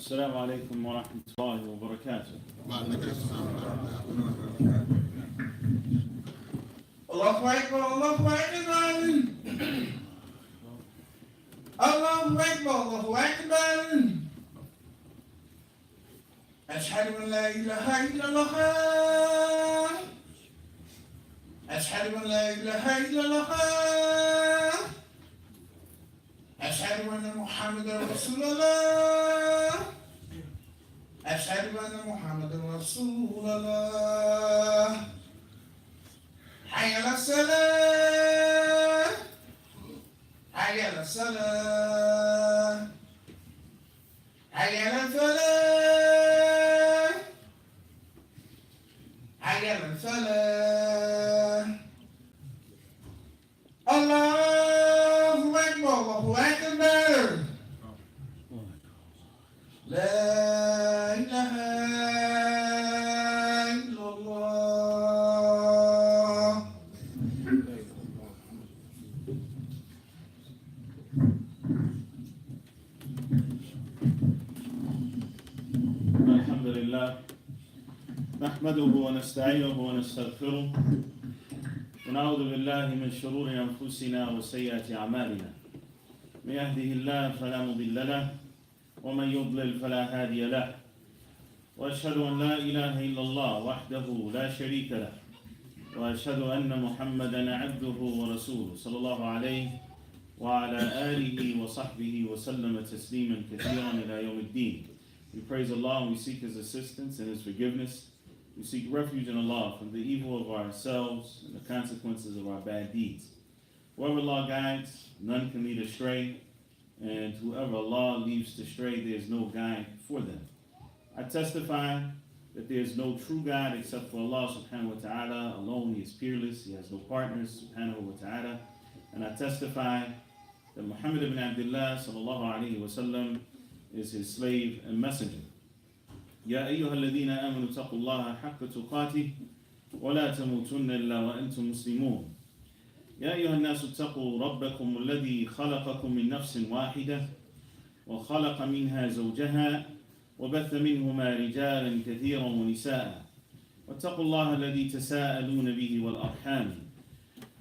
السلام عليكم ورحمة الله وبركاته. Allahu Akbar, Allahu Akbar. Allahu Akbar, Allahu Akbar. أشهد أن لا إله إلا الله. أشهد أن لا إله إلا الله. أشهد أن محمدا رسول الله. أشهد أن محمدا رسول الله. حي على الصلاة. حي على الصلاة. حي على الفلاح. حي على الفلاح. الله أكبر، الله أكبر. لا إله إلا الله. الحمد لله نحمده ونستعينه ونستغفره ونعوذ بالله من شرور أنفسنا وسيئات أعمالنا. من يهده الله فلا مضل له ومن يضلل فلا هادي له، وأشهد أن لا إله إلا الله وحده لا شريك له، وأشهد أن محمدا عبده ورسوله صلى الله عليه وعلى آله وصحبه وسلم تسليما كثيرا إلى يوم الدين. We praise Allah and we seek His assistance and His forgiveness. We seek refuge in Allah from the evil of ourselves and the consequences of our bad deeds. Whoever Allah guides, none can lead astray, and whoever Allah leaves to stray, there is no guide for them. I testify that there is no true God except for Allah subhanahu wa ta'ala alone. He is peerless, He has no partners subhanahu wa ta'ala. And I testify that Muhammad ibn Abdullah sallallahu alayhi wa sallam is His slave and messenger. يا أيها الذين آمنوا اتقوا الله حق تقاته ولا تموتن إلا وأنتم مسلمون. يا أيها الناس اتقوا ربكم الذي خلقكم من نفس واحدة وخلق منها زوجها وبث منهما رجالا كثيرا ونساء واتقوا الله الذي تساءلون به والأرحام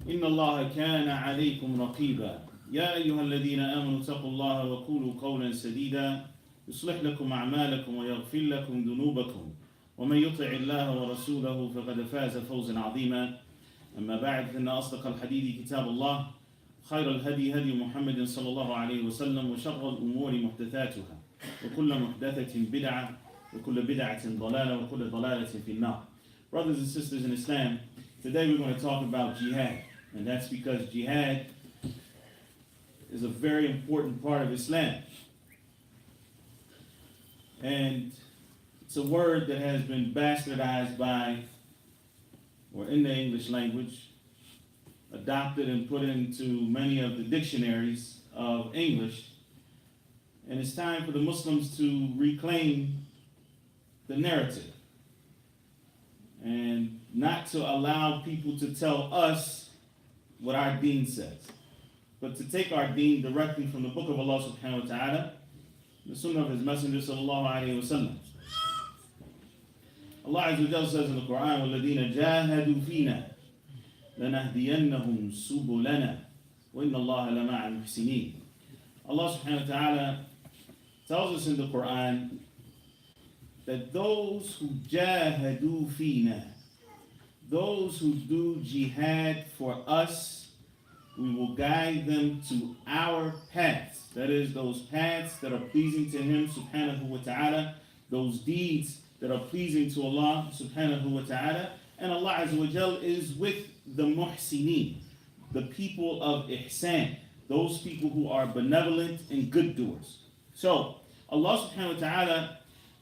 إن الله كان عليكم رقيبا. يا أيها الذين آمنوا اتقوا الله وقولوا قولا سديدا يصلح لكم أعمالكم ويغفر لكم ذنوبكم ومن يطع الله ورسوله فقد فاز فوزا عظيما. أما بعد فإن أصدق الحديث كتاب الله، خير الهدي هدي محمد صلى الله عليه وسلم، وشر الأمور محدثاتها وكل محدثة بدعة وكل بدعة ضلالة وكل ضلالة في النار. Brothers and sisters in Islam, today we're going to talk about jihad, and that's because jihad is a very important part of Islam. And it's a word that has been bastardized by, or in the English language, adopted and put into many of the dictionaries of English. And it's time for the Muslims to reclaim the narrative and not to allow people to tell us what our deen says, but to take our deen directly from the book of Allah subhanahu wa ta'ala, the sunnah of His Messenger sallallahu alayhi wa sallam. Allah Azza wa Jalla says in the Quran, وَالَّذِينَ جَاهَدُوا فِينَا لَنَهْدِيَنَّهُمْ سُبُلَنَا وَإِنَّ اللَّهَ لَمَعَ الْمُحْسِنِينَ. Allah subhanahu wa ta'ala tells us in the Quran that those who jahadu fina, those who do jihad for us, we will guide them to our paths. That is, those paths that are pleasing to Him subhanahu wa ta'ala, those deeds that are pleasing to Allah subhanahu wa ta'ala. And Allah Azza wa Jal is with the muhsineen, the people of ihsan, those people who are benevolent and good doers. So Allah subhanahu wa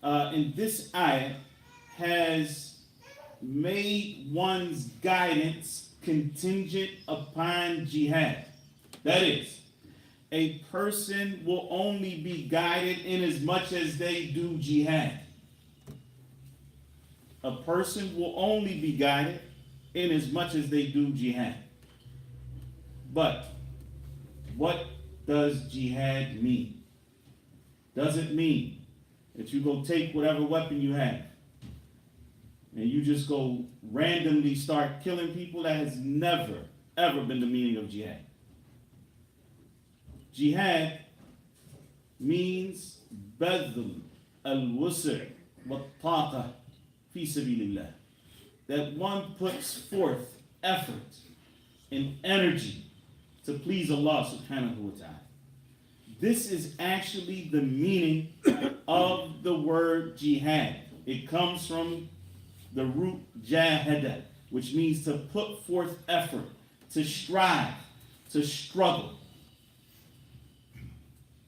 ta'ala in this ayah has made one's guidance contingent upon jihad. That is, a person will only be guided in as much as they do jihad. A person will only be guided in as much as they do jihad. But what does jihad mean? Does it mean that you go take whatever weapon you have and you just go randomly start killing people. That has never, ever been the meaning of jihad. Jihad means badl al-wus' wa-taqa fi sabilillah. That one puts forth effort and energy to please Allah subhanahu wa ta'ala. This is actually the meaning of the word jihad. It comes from the root jahada, which means to put forth effort, to strive, to struggle.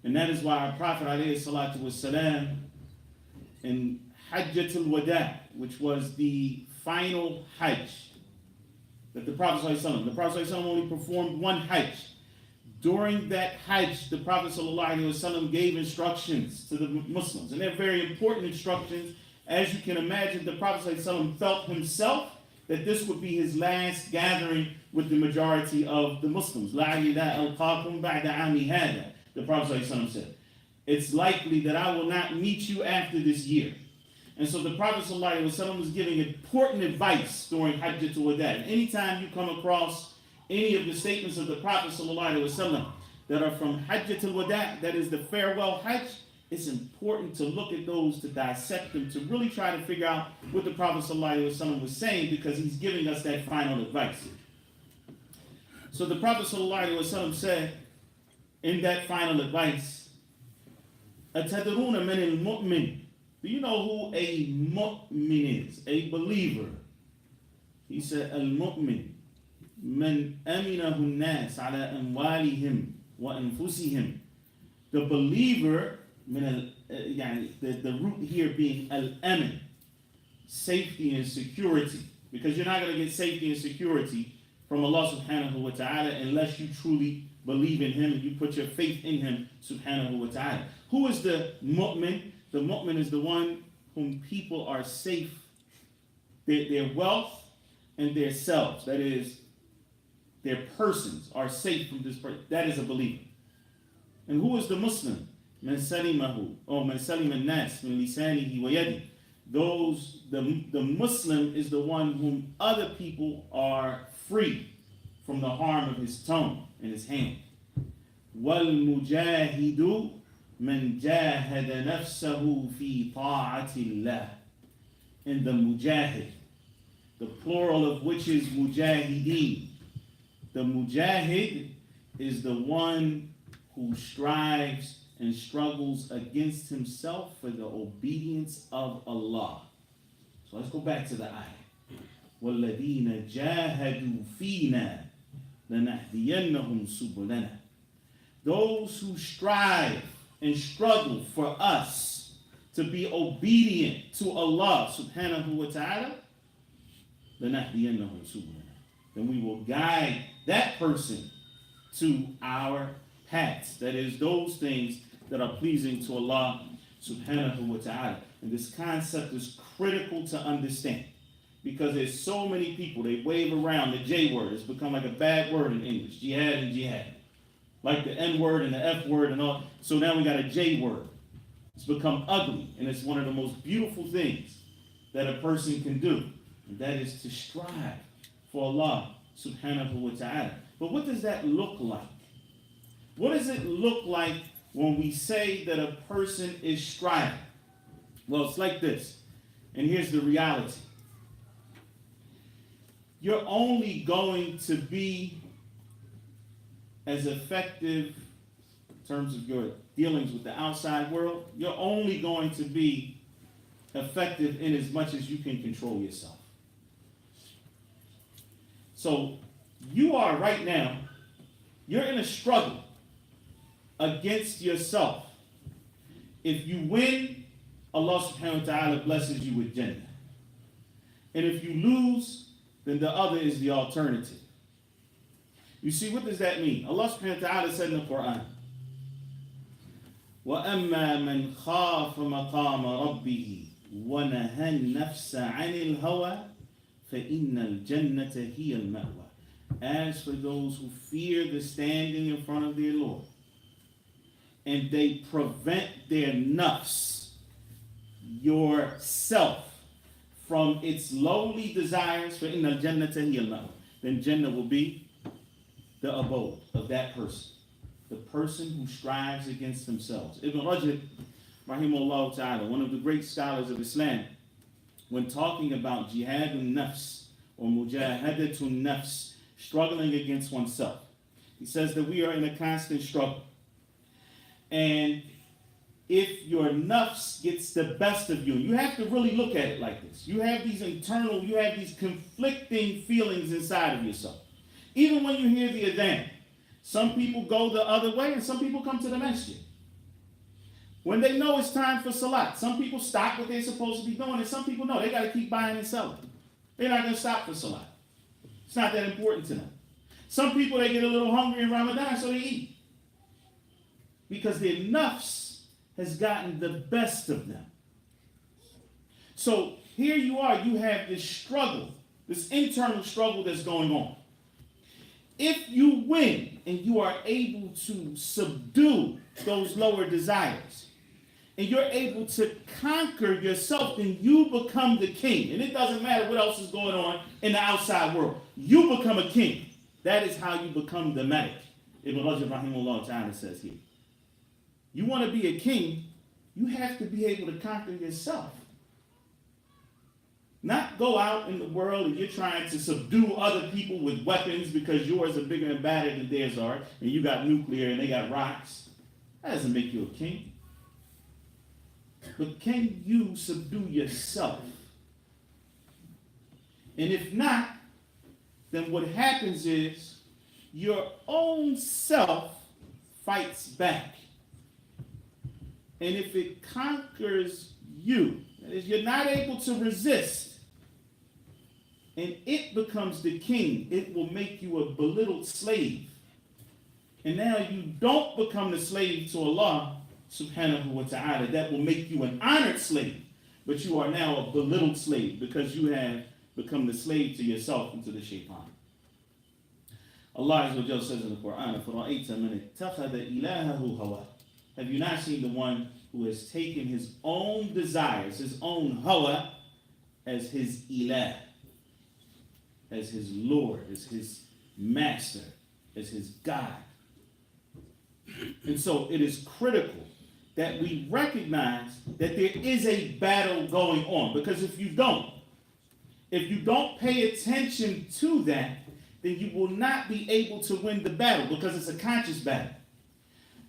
And that is why our Prophet ﷺ in Hajjatul Wada, which was the final Hajj, that the Prophet ﷺ only performed one Hajj. During that Hajj, the Prophet ﷺ gave instructions to the Muslims, and they're very important instructions. As you can imagine, the Prophet ﷺ felt himself that this would be his last gathering with the majority of the Muslims. The Prophet ﷺ said, it's likely that I will not meet you after this year. And so the Prophet ﷺ was giving important advice during Hajjatul Wada. Anytime you come across any of the statements of the Prophet ﷺ that are from Hajjatul Wada, that is the farewell Hajj, it's important to look at those, to dissect them, to really try to figure out what the Prophet ﷺ was saying, because he's giving us that final advice. So the Prophet ﷺ said in that final advice, أَتَدْرُونَ مَنِ الْمُؤْمِنِ? Do you know who a mu'min is? A believer. He said, Al-mu'min man aminahu nas ala amwalihim wa anfusihim. The believer, the root here being al-amin, safety and security. Because you're not going to get safety and security from Allah subhanahu wa ta'ala unless you truly believe in Him and you put your faith in Him subhanahu wa ta'ala. Who is the mu'min? The mu'min is the one whom people are safe, their wealth and their selves, that is, their persons are safe from this person. That is a believer. And who is the Muslim? Man salimahu, or man salim an-nas min lisanihi wa yadihi. The Muslim is the one whom other people are free from the harm of his tongue and his hand. Wal mujahidu man jahada nafsahu fi ta'atillah. And the mujahid, the plural of which is mujahideen. The mujahid is the one who strives and struggles against himself for the obedience of Allah. So let's go back to the ayah. وَالَّذِينَ جَاهَدُوا فِينَا لَنَهْدِيَنَّهُمْ سُبُلَنَا. Those who strive and struggle for us to be obedient to Allah subhanahu wa ta'ala, لَنَهْدِيَنَّهُمْ سُبُلَنَا. Then we will guide that person to our paths. That is, those things that are pleasing to Allah subhanahu wa ta'ala. And this concept is critical to understand, because there's so many people, they wave around the J word. It's become like a bad word in English, jihad and jihad. Like the N word and the F word and all. So now we got a J word. It's become ugly, and it's one of the most beautiful things that a person can do. And that is to strive for Allah subhanahu wa ta'ala. But what does that look like? What does it look like when we say that a person is striving? Well, it's like this. And here's the reality. You're only going to be as effective in terms of your dealings with the outside world. You're only going to be effective in as much as you can control yourself. So you are right now, you're in a struggle against yourself. If you win, Allah subhanahu wa ta'ala blesses you with Jannah. And if you lose, then the other is the alternative. You see, what does that mean? Allah subhanahu wa ta'ala said in the Quran, وَأَمَّا مَنْ خَافَ مَقَامَ رَبِّهِ وَنَهَى النَّفْسَ عَنِ الْهَوَى فَإِنَّ الْجَنَّةَ هِيَ الْمَأْوَى. As for those who fear the standing in front of their Lord, and they prevent their nafs yourself from its lowly desires, فَإِنَّ الْجَنَّةَ هِيَ الْمَأْوَى, then Jannah will be the abode of that person. The person who strives against themselves. Ibn Rajab, rahimahullah ta'ala, one of the great scholars of Islam, when talking about jihadun nafs or mujahadatun nafs, struggling against oneself, he says that we are in a constant struggle. And if your nafs gets the best of you, you have to really look at it like this. You have these conflicting feelings inside of yourself. Even when you hear the adhan, some people go the other way and some people come to the masjid. When they know it's time for salat, some people stop what they're supposed to be doing, and some people know they got to keep buying and selling. They're not going to stop for salat. It's not that important to them. Some people, they get a little hungry in Ramadan, so they eat. Because their nafs has gotten the best of them. So here you are, you have this struggle, this internal struggle that's going on. If you win and you are able to subdue those lower desires, and you're able to conquer yourself, then you become the king. And it doesn't matter what else is going on in the outside world. You become a king. That is how you become the malik. Ibn Rajab rahimahullah ta'ala says here. You want to be a king, you have to be able to conquer yourself. Not go out in the world and you're trying to subdue other people with weapons because yours are bigger and badder than theirs are, and you got nuclear and they got rocks. That doesn't make you a king. But can you subdue yourself? And if not, then what happens is your own self fights back. And if it conquers you, that is, you're not able to resist, and it becomes the king, it will make you a belittled slave. And now you don't become the slave to Allah subhanahu wa ta'ala. That will make you an honored slave. But you are now a belittled slave because you have become the slave to yourself and to the shaitan. Allah Azza wa Jalla says in the Quran, فَرَأَيْتَ مَنِ اتَّخَذَ إِلَهَهُ هَوَاهُ. Have you not seen the one who has taken his own desires, his own hawa, as his ilah, as his Lord, as his master, as his God? And so it is critical that we recognize that there is a battle going on. Because if you don't pay attention to that, then you will not be able to win the battle, because it's a conscious battle.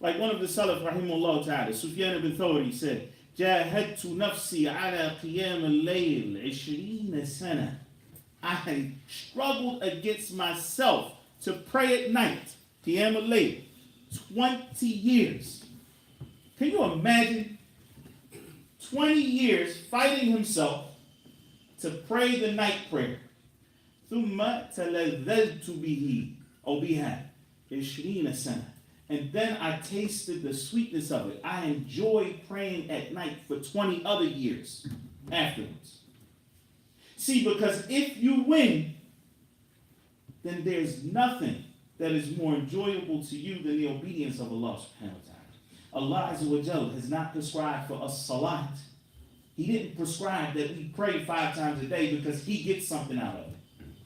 Like one of the Salaf, rahimahullah ta'ala, Sufyan ibn Thawri said, جَاهَدْتُ نَفْسِي عَلَى قِيَامِ اللَّيْلِ 20 سَنَةً. I struggled against myself to pray at night, qiyam al-layl, 20 years. Can you imagine 20 years fighting himself to pray the night prayer? ثُمَّ تَلَذَّلْتُ بِهِ أو بِهَا 20 سَنَةً. And then I tasted the sweetness of it. I enjoyed praying at night for 20 other years afterwards. See, because if you win, then there's nothing that is more enjoyable to you than the obedience of Allah subhanahu wa ta'ala. Allah Azza wa Jalla has not prescribed for us salat. He didn't prescribe that we pray 5 times a day because he gets something out of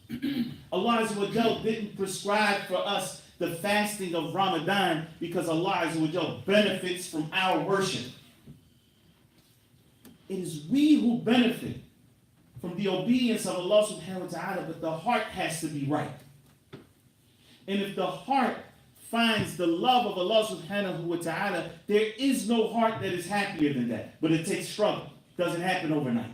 it. Allah Azza wa Jalla didn't prescribe for us the fasting of Ramadan because Allah Azza wa Jalla benefits from our worship. It is we who benefit from the obedience of Allah subhanahu wa ta'ala, but the heart has to be right. And if the heart finds the love of Allah subhanahu wa ta'ala, there is no heart that is happier than that. But it takes struggle. It doesn't happen overnight.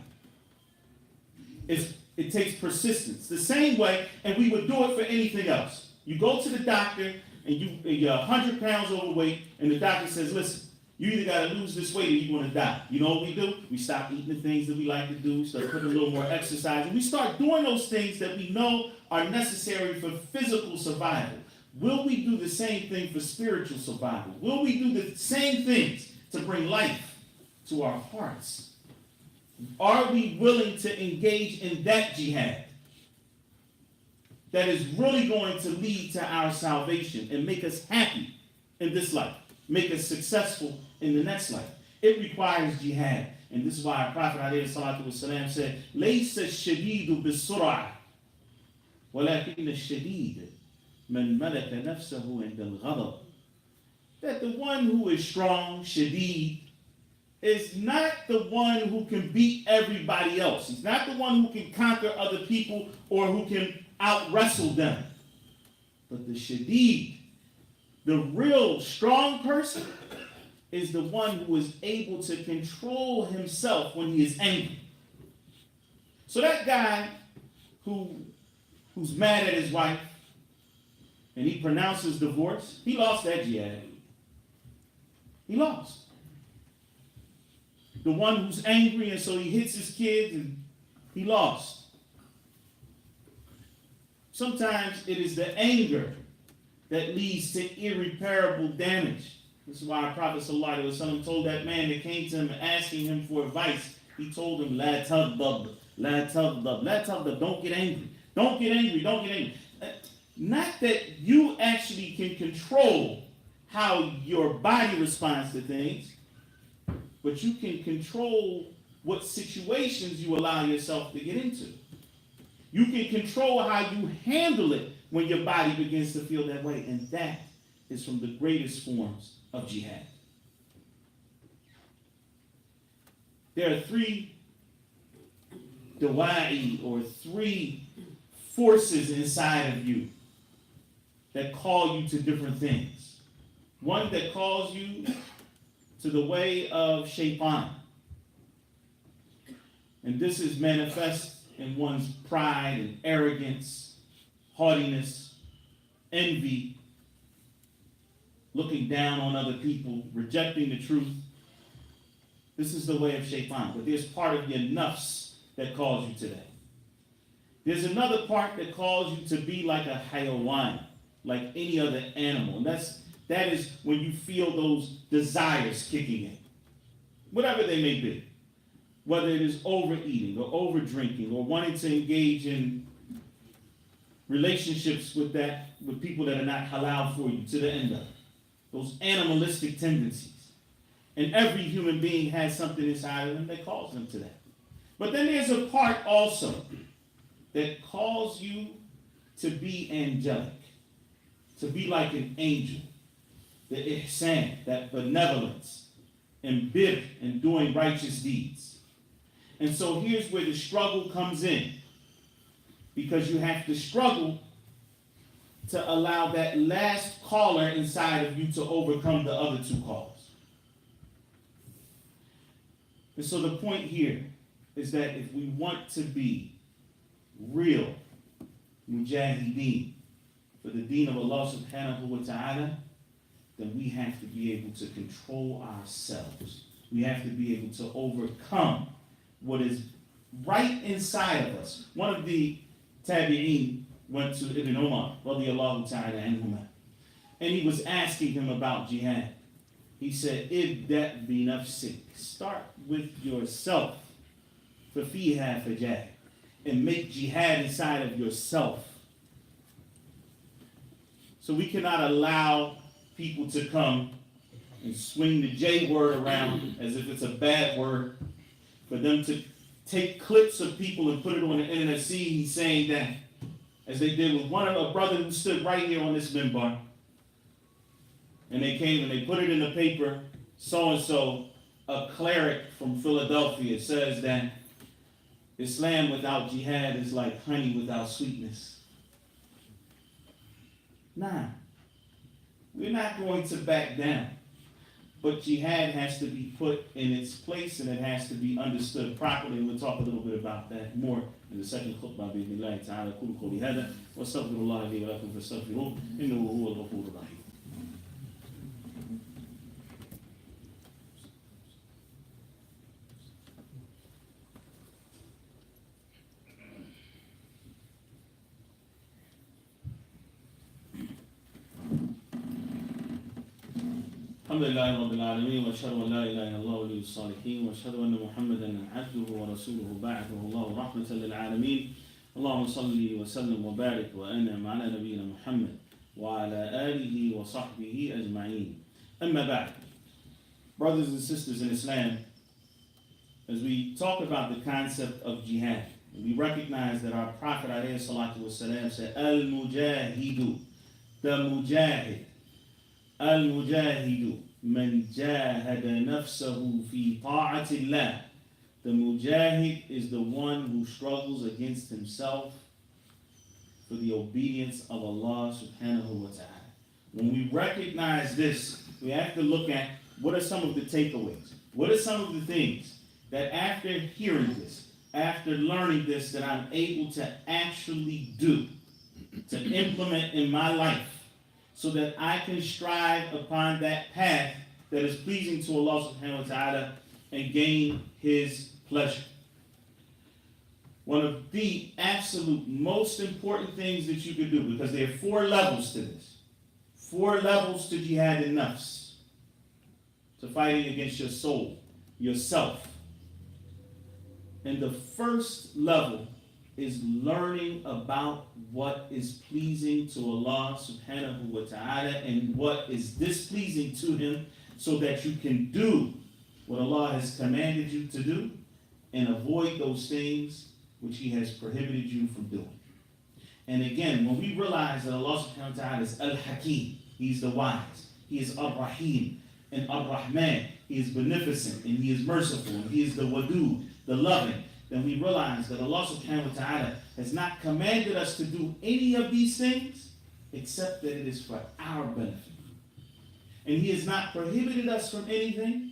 It takes persistence. The same way, and we would do it for anything else. You go to the doctor and you're 100 pounds overweight, and the doctor says, listen, you either got to lose this weight or you're going to die. You know what we do? We stop eating the things that we like to do, start putting a little more exercise, and we start doing those things that we know are necessary for physical survival. Will we do the same thing for spiritual survival? Will we do the same things to bring life to our hearts? Are we willing to engage in that jihad that is really going to lead to our salvation and make us happy in this life, make us successful in the next life? It requires jihad. And this is why our Prophet ﷺ said, لَيْسَ الشَّدِيدُ بِالسُّرْعَةِ وَلَكِنَّ الشَّدِيدُ مَنْ مَلَكَ نَفْسَهُ عِنْدَ الْغَضَبِ. That the one who is strong, shadid, is not the one who can beat everybody else. He's not the one who can conquer other people or who can out-wrestle them. But the shadid, the real strong person, is the one who is able to control himself when he is angry. So that guy who's mad at his wife and he pronounces divorce, he lost that jihad. He lost. The one who's angry and so he hits his kids, and he lost. Sometimes it is the anger that leads to irreparable damage. This is why our Prophet ﷺ told that man that came to him asking him for advice. He told him, La taghdab, la taghdab, la taghdab, don't get angry. Don't get angry, don't get angry. Not that you actually can control how your body responds to things, but you can control what situations you allow yourself to get into. You can control how you handle it when your body begins to feel that way. And that is from the greatest forms of jihad. There are three dawa'i, or three forces inside of you that call you to different things. One that calls you to the way of shaitan. And this is manifest in one's pride and arrogance, haughtiness, envy, looking down on other people, rejecting the truth. This is the way of shaitan. But there's part of your nafs that calls you to that. There's another part that calls you to be like a hayawan, like any other animal. And that is when you feel those desires kicking in, whatever they may be. Whether it is overeating or overdrinking or wanting to engage in relationships with people that are not halal for you to the end of it. Those animalistic tendencies. And every human being has something inside of them that calls them to that. But then there's a part also that calls you to be angelic, to be like an angel, the ihsan, that benevolence, and bir, and doing righteous deeds. And so here's where the struggle comes in, because you have to struggle to allow that last caller inside of you to overcome the other two calls. And so the point here is that if we want to be real mujahideen for the deen of Allah subhanahu wa ta'ala, then we have to be able to control ourselves. We have to be able to overcome what is right inside of us. One of the tabi'een went to Ibn Umar, radiyallahu ta'ala anhuma, and he was asking him about jihad. He said, Ibda' bi nafsik. Start with yourself. فَفِيهَا فَجَاهِدْ. And make jihad inside of yourself. So we cannot allow people to come and swing the J word around as if it's a bad word. For them to take clips of people and put it on the internet. See, he's saying that, as they did with a brother who stood right here on this minbar. And they came and they put it in the paper, so-and-so, a cleric from Philadelphia says that Islam without jihad is like honey without sweetness. Nah, we're not going to back down. But jihad has to be put in its place, and it has to be understood properly. And we'll talk a little bit about that more in the second khutbah. بإذن تعالى أقول قولي هذا وأستغفر الله لي ولكم فاستغفروه إنه هو الغفور الرحيم. الحمد لله رب العالمين واشهد ان لا اله الا الله ولي الصالحين واشهد ان محمدا عبده ورسوله بعثه الله رحمة للعالمين اللهم صل وسلم وبارك وانعم على نبينا محمد وعلى آله وصحبه أجمعين. أما بعد, brothers and sisters in Islam, as we talk about the concept of jihad, we recognize that our Prophet ﷺ said, Al-Mujahidu, the Mujahid, Al-Mujahidu, man jahada nafsahu fi ta'atillah. The Mujahid is the one who struggles against himself for the obedience of Allah subhanahu wa ta'ala. When we recognize this, we have to look at what are some of the takeaways. What are some of the things that after hearing this, after learning this, that I'm able to actually do, to implement in my life, so that I can strive upon that path that is pleasing to Allah subhanahu wa ta'ala and gain His pleasure. One of the absolute most important things that you can do, because there are 4 levels to this. 4 levels to jihad in nafs, to fighting against your soul, yourself. And the first level is learning about what is pleasing to Allah subhanahu wa ta'ala and what is displeasing to Him, so that you can do what Allah has commanded you to do and avoid those things which He has prohibited you from doing. And again, when we realize that Allah subhanahu wa ta'ala is Al-Hakim, He's the wise, He is Ar-Rahim and Ar-Rahman, He is beneficent and He is merciful and He is the Wadud, the loving, then we realize that Allah subhanahu wa ta'ala has not commanded us to do any of these things except that it is for our benefit. And He has not prohibited us from anything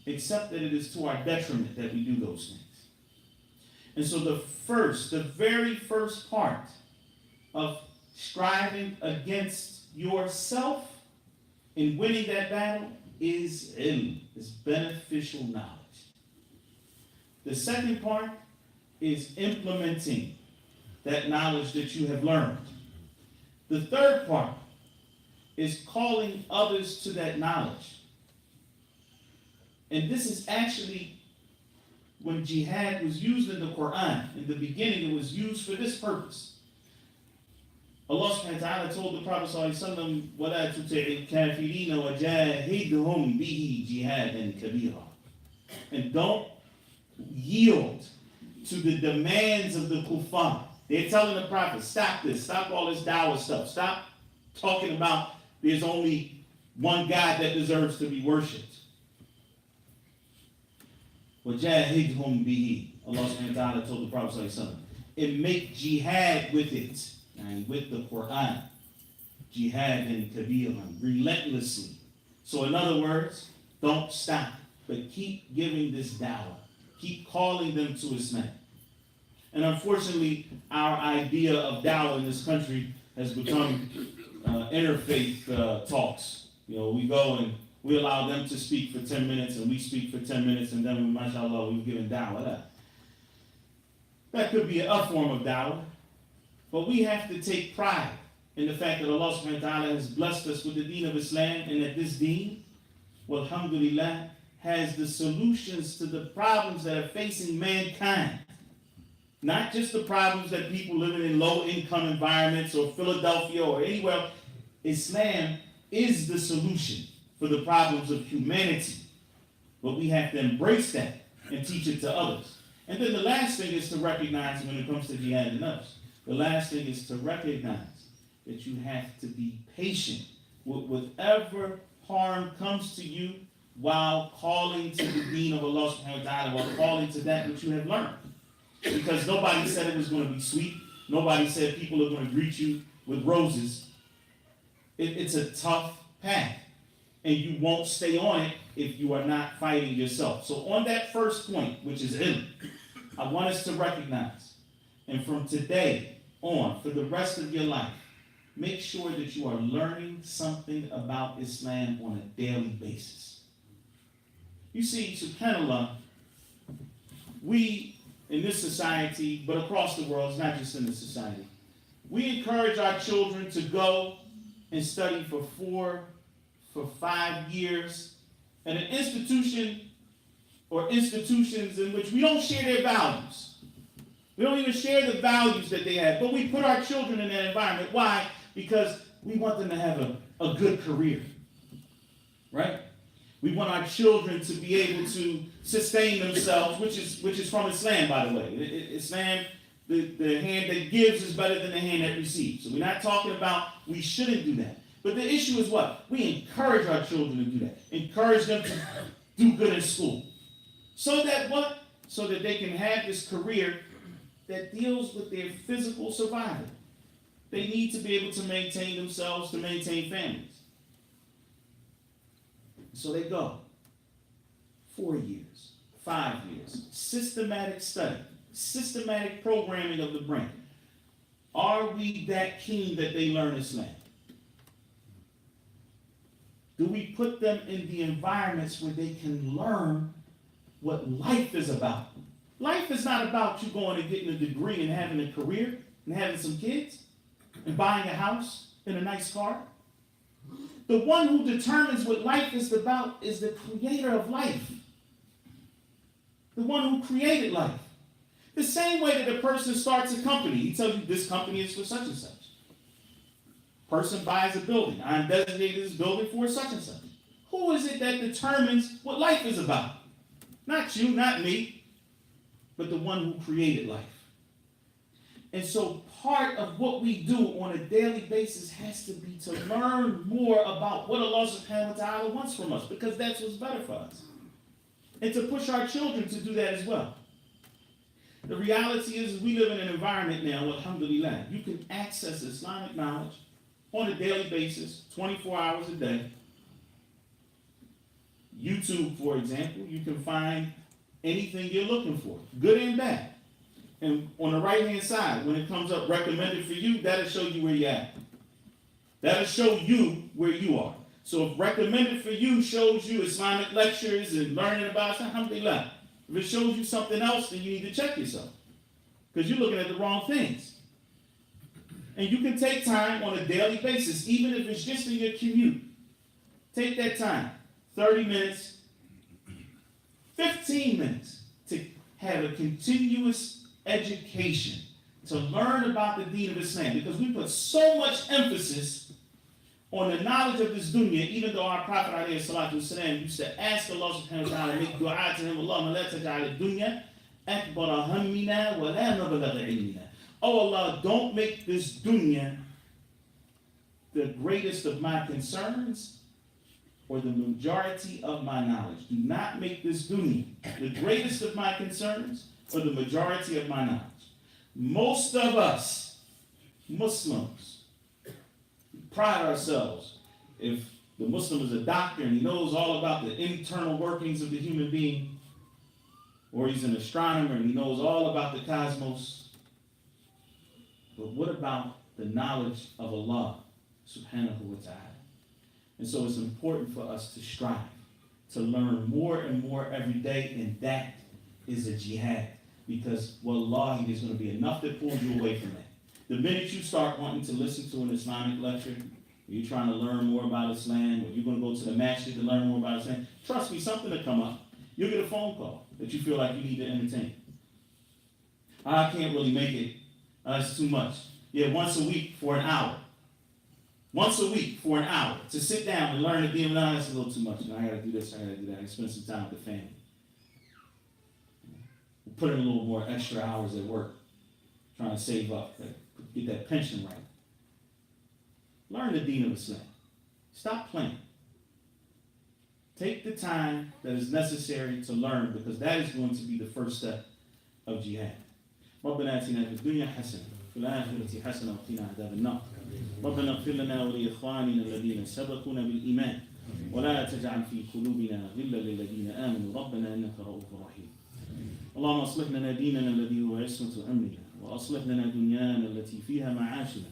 except that it is to our detriment that we do those things. And so the very first part of striving against yourself in winning that battle is ilm, is beneficial knowledge. The second part is implementing that knowledge that you have learned. The third part is calling others to that knowledge. And this is actually, when jihad was used in the Quran, in the beginning it was used for this purpose. Allah subhanahu wa ta'ala told the Prophet sallallahu alaihi wasallam, وَلَا تُطِعِ الْكَافِرِينَ وَجَاهِدْهُمْ بِهِ جِهَادًا كَبِيرًا. And don't yield to the demands of the kuffar. They're telling the Prophet, stop this, stop all this dawah stuff, stop talking about there's only one God that deserves to be worshipped. وَجَاهِدْهُمْ بِهِ. Allah subhanahu wa ta'ala told the Prophet sallallahu alaihi wasallam, and make jihad with it, and with the Quran, jihad and kabiran, relentlessly. So in other words, don't stop, but keep giving this dawah. Keep calling them to Islam. And unfortunately, our idea of dawah in this country has become interfaith talks. You know, we go and we allow them to speak for 10 minutes and we speak for 10 minutes and then, mashallah, we've given dawah. That could be a form of dawah. But we have to take pride in the fact that Allah subhanahu wa ta'ala has blessed us with the deen of Islam, and that this deen, well, alhamdulillah, has the solutions to the problems that are facing mankind. Not just the problems that people living in low-income environments or Philadelphia or anywhere. Islam is the solution for the problems of humanity. But we have to embrace that and teach it to others. And then the last thing is to recognize, when it comes to jihad and nafs, the last thing is to recognize that you have to be patient with whatever harm comes to you while calling to the deen of Allah subhanahu wa ta'ala, while calling to that which you have learned. Because nobody said it was going to be sweet. Nobody said people are going to greet you with roses. It's a tough path. And you won't stay on it if you are not fighting yourself. So on that first point, which is ilm, I want us to recognize, and from today on, for the rest of your life, make sure that you are learning something about Islam on a daily basis. You see, subhanAllah, we in this society, but across the world, it's not just in this society, we encourage our children to go and study for 5 years at an institution or institutions in which we don't share their values. We don't even share the values that they have, but we put our children in that environment. Why? Because we want them to have a good career, right? We want our children to be able to sustain themselves, which is from Islam, by the way. Islam, the hand that gives is better than the hand that receives. So we're not talking about we shouldn't do that. But the issue is what? We encourage our children to do that. Encourage them to do good in school. So that what? So that they can have this career that deals with their physical survival. They need to be able to maintain themselves, to maintain families. So they go. 4 years, 5 years, systematic study, systematic programming of the brain. Are we that keen that they learn Islam? Do we put them in the environments where they can learn what life is about? Life is not about you going and getting a degree and having a career and having some kids and buying a house and a nice car. The one who determines what life is about is the creator of life. The one who created life. The same way that a person starts a company. He tells you this company is for such and such. Person buys a building. I'm designated this building for such and such. Who is it that determines what life is about? Not you, not me, but the one who created life. And so part of what we do on a daily basis has to be to learn more about what Allah subhanahu wa ta'ala wants from us, because that's what's better for us. And to push our children to do that as well. The reality is we live in an environment now, alhamdulillah, you can access Islamic knowledge on a daily basis, 24 hours a day. YouTube, for example, you can find anything you're looking for, good and bad. And on the right-hand side, when it comes up recommended for you, that'll show you where you're at. That'll show you where you are. So if recommended for you shows you Islamic lectures and learning about it, alhamdulillah. If it shows you something else, then you need to check yourself. Because you're looking at the wrong things. And you can take time on a daily basis, even if it's just in your commute. Take that time, 30 minutes, 15 minutes, to have a continuous education, to learn about the deen of Islam, because we put so much emphasis on the knowledge of this dunya, even though our Prophet ﷺ used to ask Allah subhanahu wa ta'ala, make dua to him, Allahumma la taj'al ad-dunya akbara hammina wa la mablagha ilmina. Oh Allah, don't make this dunya the greatest of my concerns or the majority of my knowledge. Do not make this dunya the greatest of my concerns or the majority of my knowledge. Most of us, Muslims, pride ourselves. If the Muslim is a doctor and he knows all about the internal workings of the human being, or he's an astronomer and he knows all about the cosmos, but what about the knowledge of Allah subhanahu wa ta'ala? And so it's important for us to strive to learn more and more every day, and that is a jihad. Because wallahi, there's going to be enough that pulls you away from that. The minute you start wanting to listen to an Islamic lecture, you're trying to learn more about Islam, or you're going to go to the masjid to learn more about Islam, trust me, something will come up. You'll get a phone call that you feel like you need to entertain. I can't really make it. It's too much. Yeah, once a week for an hour. Once a week for an hour. To sit down and learn to be Allah, that's a little too much. I got to do this, I got to do that. I got to spend some time with the family. Put in a little more extra hours at work, trying to save up, get that pension right. Learn the deen of Islam. Stop playing. Take the time that is necessary to learn, because that is going to be the first step of jihad. ربنا آتنا في الدنيا حسنة وفي الآخرة حسنة وقنا عذاب النار. ربنا اغفر لنا ولإخواننا الذين سبقونا بالإيمان ولا تجعل في قلوبنا غلا للذين آمنوا ربنا إنك رؤوف رحيم. اللهم اصلح لنا ديننا الذي هو عصمة أمرنا، وأصلح لنا دنيانا التي فيها معاشنا،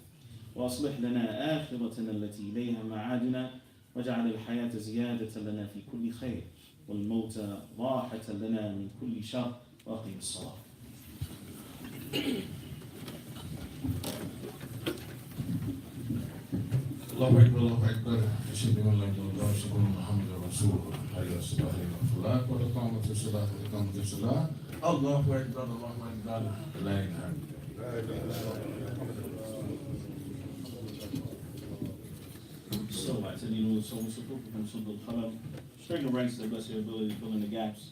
وأصلح لنا آخرتنا التي إليها معادنا، واجعل الحياة زيادة لنا في كل خير والموت راحة لنا من كل شر، وأقم الصلاة. الله أكبر الله أكبر أشهد أن لا إله إلا الله وأشهد أن محمدا رسول الله حي على الصلاة حي على الفلاح قد قامت الصلاة قد قامت الصلاة الله أكبر الله أكبر لا إله إلا الله. So much. واعتدلوا سووا صفوفكم صد الخلل. Straighten the ranks to the best of your ability to fill in the gaps.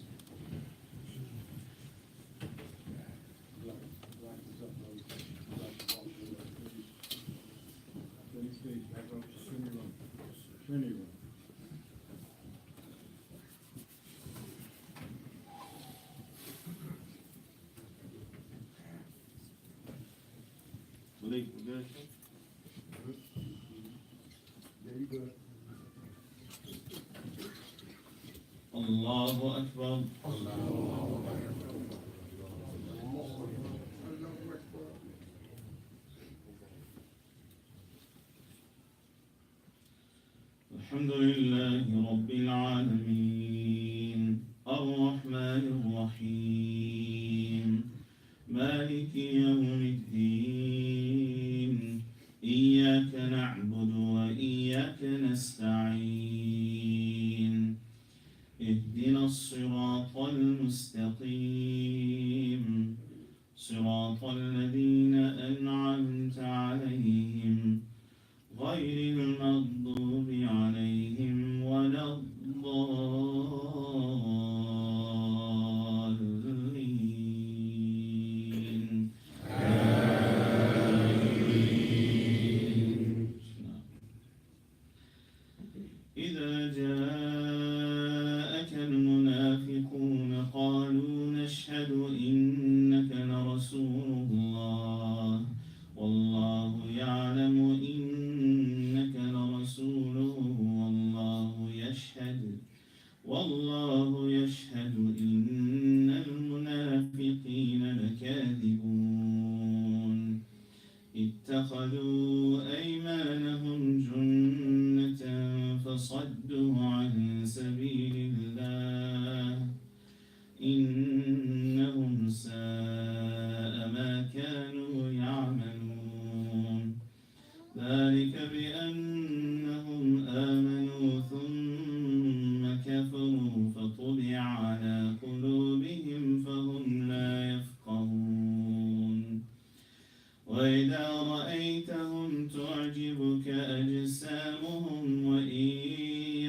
Believe we're good. Allahu Akbar. الحمد لله رب العالمين الرحمن الرحيم مالك يوم الدين إياك نعبد وإياك نستعين اهدنا الصراط المستقيم صراط الذين أنعمت عليهم غير المغضوب عليهم ولا الضالين آمين. إذا جاءك المنافقون قالوا نشهد إنك لرسول الله والله يعلم إنك لرسوله والله يشهد إن المنافقين لكاذبون اتخذوا أيمانهم جنة فصدوا عن سبيل الله إنهم ساء ما كانوا يعملون ذلك بأنهم آمنوا ثم كفروا فطبع على قلوبهم فهم لا يفقهون وإذا رأيتهم تعجبك أجسامهم وإن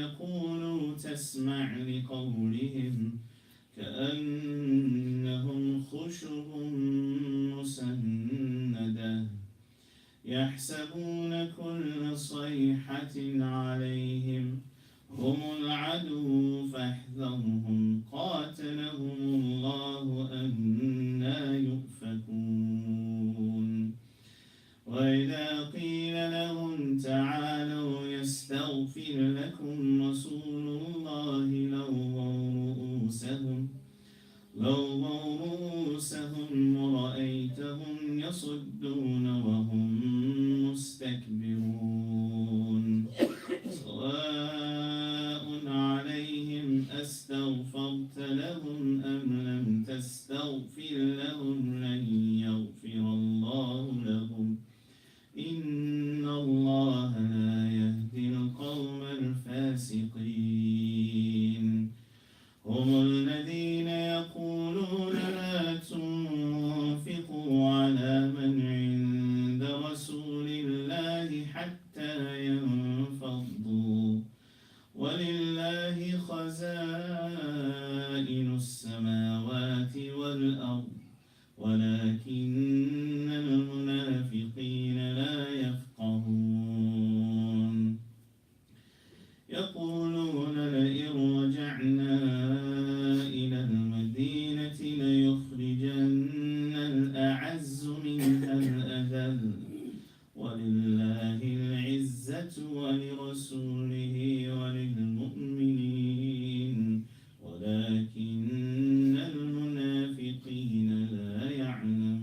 يقولوا تسمع لقولهم كأنهم خشب مسندة يحسبون كل صيحة عليهم هم العدو فاحذرهم قاتلهم الله أنى يؤفكون وإذا قيل لهم تعالوا يستغفر لكم رسول الله لووا رؤوسهم ورأيتهم يصدون وهم مستكبرون سواء عليهم أستغفرت لهم أم لم تستغفر لهم لن يغفر الله لهم إن الله لا يهدي القوم الفاسقين هم الذين يقولون لا تنفقوا على من عند رسول الله حتى ينفضوا ولله خزائن السماوات والأرض ولكن المنافقين لا يفقهون يقولون لئن رجعنا إلى المدينة ليخرجن الأعز منها الأذل ولله العزة ولرسوله وللمؤمنين ولكن المنافقين لا يعلمون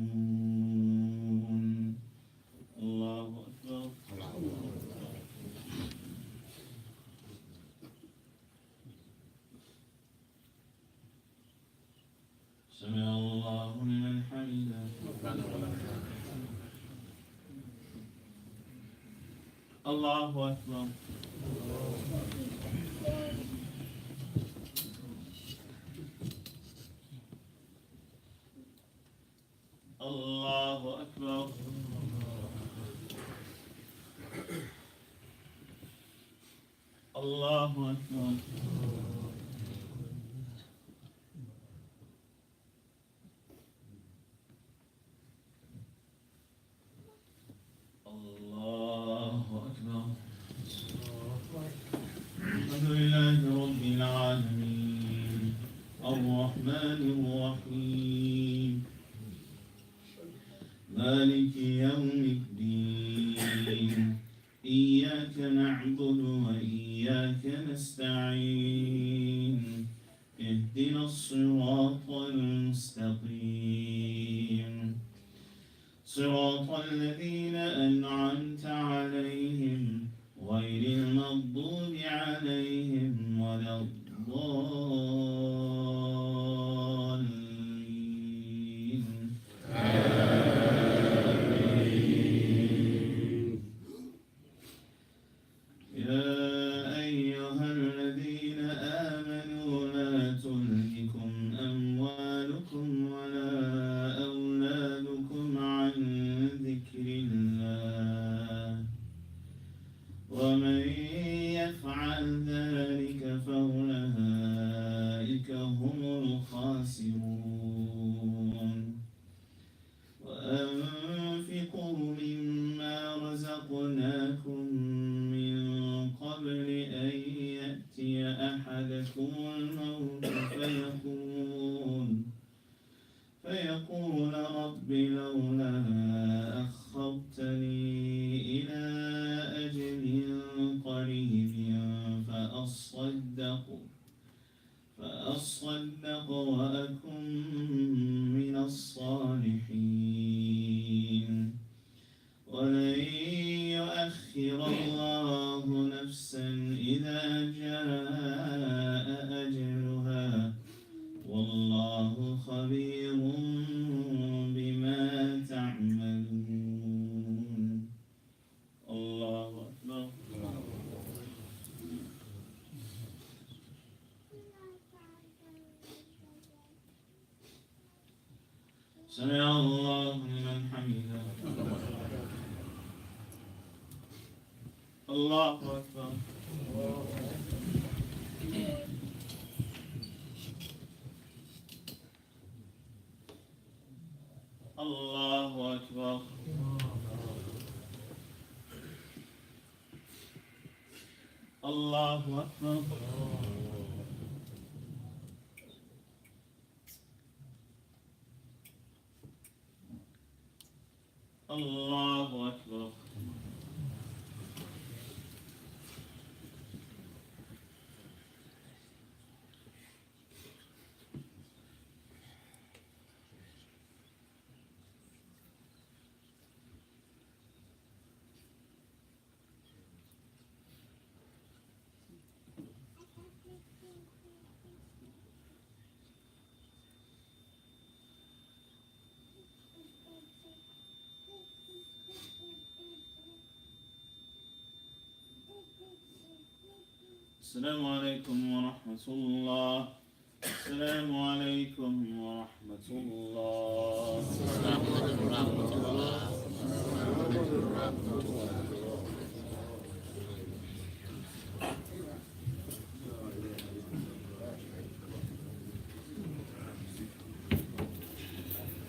الله أكبر سمع الله لمن حمده الله أكبر الله أكبر الله أكبر. الله أكبر. الحمد لله رب العالمين الرحمن الرحيم مالك يوم الدين إياك نعبد وإياك نستعين اهدنا الصراط المستقيم صراط الذين أنعمت عليهم غير المغضوب عليهم ولا الضالين. يا أيها الذين آمنوا لا تلهكم أموالكم ولا أولادكم عن ذكر الله ومن يفعل ذلك فأولئك هم الخاسرون. وأنفقوا مما رزقناكم من قبل أن يأتي أحدكم الموت فيقول رب لولا أخرتني إلى أجل قريب فأصدق وأكن من الصالحين. ولن يؤخر الله نفسا إذا جاء أجلها والله خبير بما تعملون. الله أكبر. سمع الله لمن حمده. الله أكبر. الله أكبر. الله أكبر. الله أكبر. السلام عليكم ورحمة الله. السلام عليكم ورحمة الله.